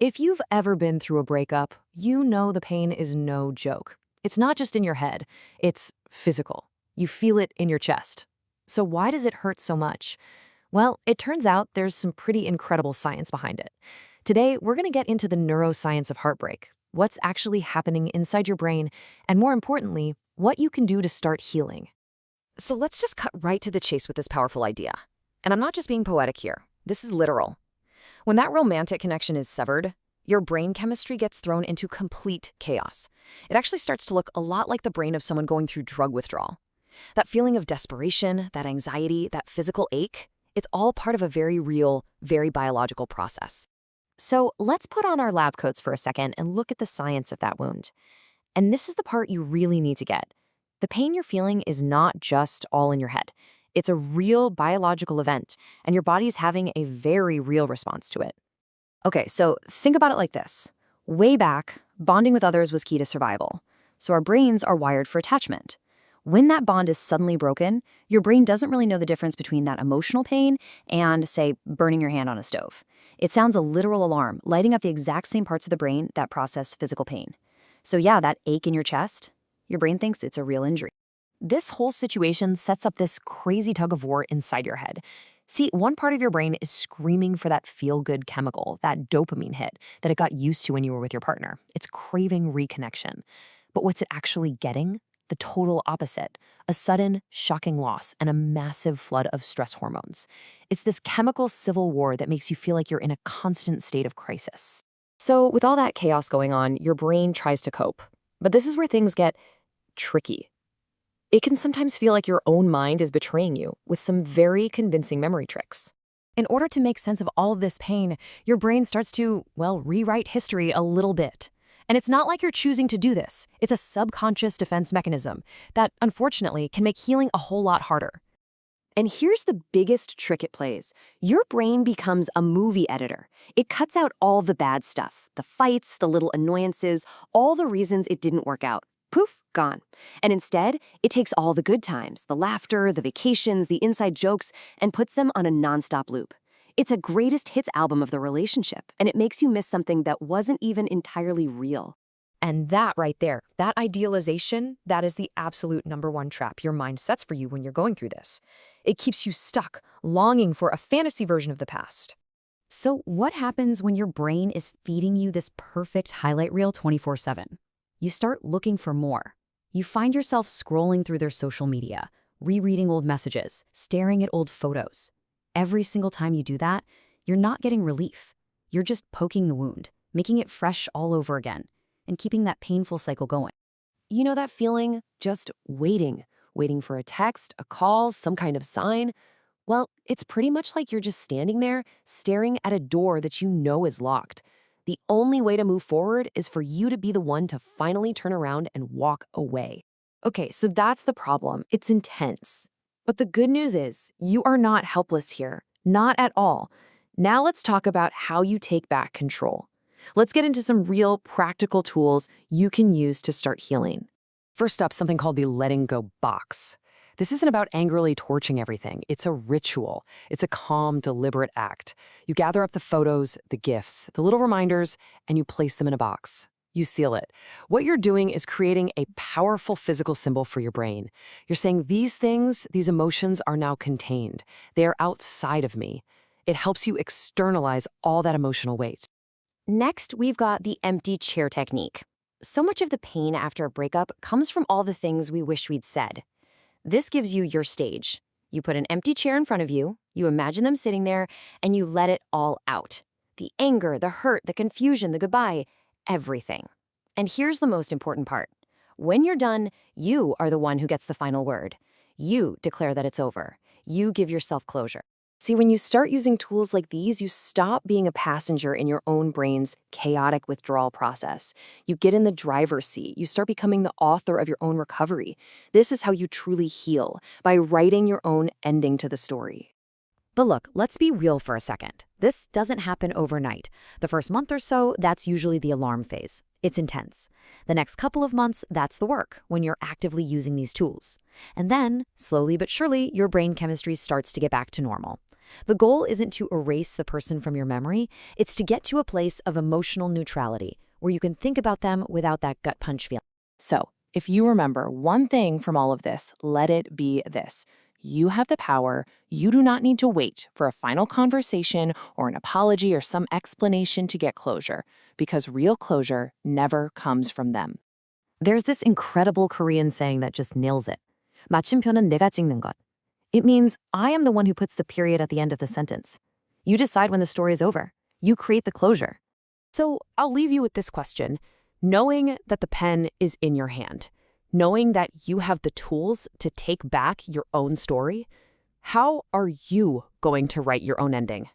If you've ever been through a breakup, you know the pain is no joke. It's not just in your head, it's physical. You feel it in your chest. So why does it hurt so much? Well, it turns out there's some pretty incredible science behind it. Today, we're going to get into the neuroscience of heartbreak, what's actually happening inside your brain, and more importantly, what you can do to start healing. So let's just cut right to the chase with this powerful idea. And I'm not just being poetic here. This is literal. When that romantic connection is severed, your brain chemistry gets thrown into complete chaos. It actually starts to look a lot like the brain of someone going through drug withdrawal. That feeling of desperation, that anxiety, that physical ache, it's all part of a very real, very biological process. So let's put on our lab coats for a second and look at the science of that wound. And this is the part you really need to get. The pain you're feeling is not just all in your head. It's a real biological event, and your body's having a very real response to it. Okay, so think about it like this. Way back, bonding with others was key to survival. So our brains are wired for attachment. When that bond is suddenly broken, your brain doesn't really know the difference between that emotional pain and, say, burning your hand on a stove. It sounds a literal alarm, lighting up the exact same parts of the brain that process physical pain. So yeah, that ache in your chest, your brain thinks it's a real injury. This whole situation sets up this crazy tug of war inside your head. See, one part of your brain is screaming for that feel-good chemical, that dopamine hit that it got used to when you were with your partner. It's craving reconnection. But what's it actually getting? The total opposite, a sudden, shocking loss and a massive flood of stress hormones. It's this chemical civil war that makes you feel like you're in a constant state of crisis. So with all that chaos going on, your brain tries to cope. But this is where things get tricky. It can sometimes feel like your own mind is betraying you with some very convincing memory tricks. In order to make sense of all of this pain, your brain starts to, well, rewrite history a little bit. And it's not like you're choosing to do this. It's a subconscious defense mechanism that, unfortunately, can make healing a whole lot harder. And here's the biggest trick it plays. Your brain becomes a movie editor. It cuts out all the bad stuff, the fights, the little annoyances, all the reasons it didn't work out. Poof, gone. And instead, it takes all the good times, the laughter, the vacations, the inside jokes, and puts them on a nonstop loop. It's a greatest hits album of the relationship, and it makes you miss something that wasn't even entirely real. And that right there, that idealization, that is the absolute #1 trap your mind sets for you when you're going through this. It keeps you stuck, longing for a fantasy version of the past. So what happens when your brain is feeding you this perfect highlight reel 24/7? You start looking for more. You find yourself scrolling through their social media, rereading old messages, staring at old photos. Every single time you do that, you're not getting relief. You're just poking the wound, making it fresh all over again, and keeping that painful cycle going. You know that feeling? Just waiting for a text, a call, some kind of sign? Well, it's pretty much like you're just standing there, staring at a door that you know is locked. The only way to move forward is for you to be the one to finally turn around and walk away. Okay, so that's the problem. It's intense. But the good news is, you are not helpless here. Not at all. Now let's talk about how you take back control. Let's get into some real practical tools you can use to start healing. First up, something called the letting go box. This isn't about angrily torching everything. It's a ritual. It's a calm, deliberate act. You gather up the photos, the gifts, the little reminders, and you place them in a box. You seal it. What you're doing is creating a powerful physical symbol for your brain. You're saying these things, these emotions are now contained. They are outside of me. It helps you externalize all that emotional weight. Next, we've got the empty chair technique. So much of the pain after a breakup comes from all the things we wish we'd said. This gives you your stage. You put an empty chair in front of you, you imagine them sitting there, and you let it all out. The anger, the hurt, the confusion, the goodbye, everything. And here's the most important part. When you're done, you are the one who gets the final word. You declare that it's over. You give yourself closure. See, when you start using tools like these, you stop being a passenger in your own brain's chaotic withdrawal process. You get in the driver's seat. You start becoming the author of your own recovery. This is how you truly heal, by writing your own ending to the story. But look, let's be real for a second. This doesn't happen overnight. The first month or so, that's usually the alarm phase. It's intense. The next couple of months, that's the work, when you're actively using these tools. And then, slowly but surely, your brain chemistry starts to get back to normal. The goal isn't to erase the person from your memory, it's to get to a place of emotional neutrality, where you can think about them without that gut punch feeling. So, if you remember one thing from all of this, let it be this. You have the power. You do not need to wait for a final conversation or an apology or some explanation to get closure, because real closure never comes from them. There's this incredible Korean saying that just nails it. 마침표는 내가 찍는 것. It means I am the one who puts the period at the end of the sentence. You decide when the story is over. You create the closure. So I'll leave you with this question. Knowing that the pen is in your hand, knowing that you have the tools to take back your own story, how are you going to write your own ending?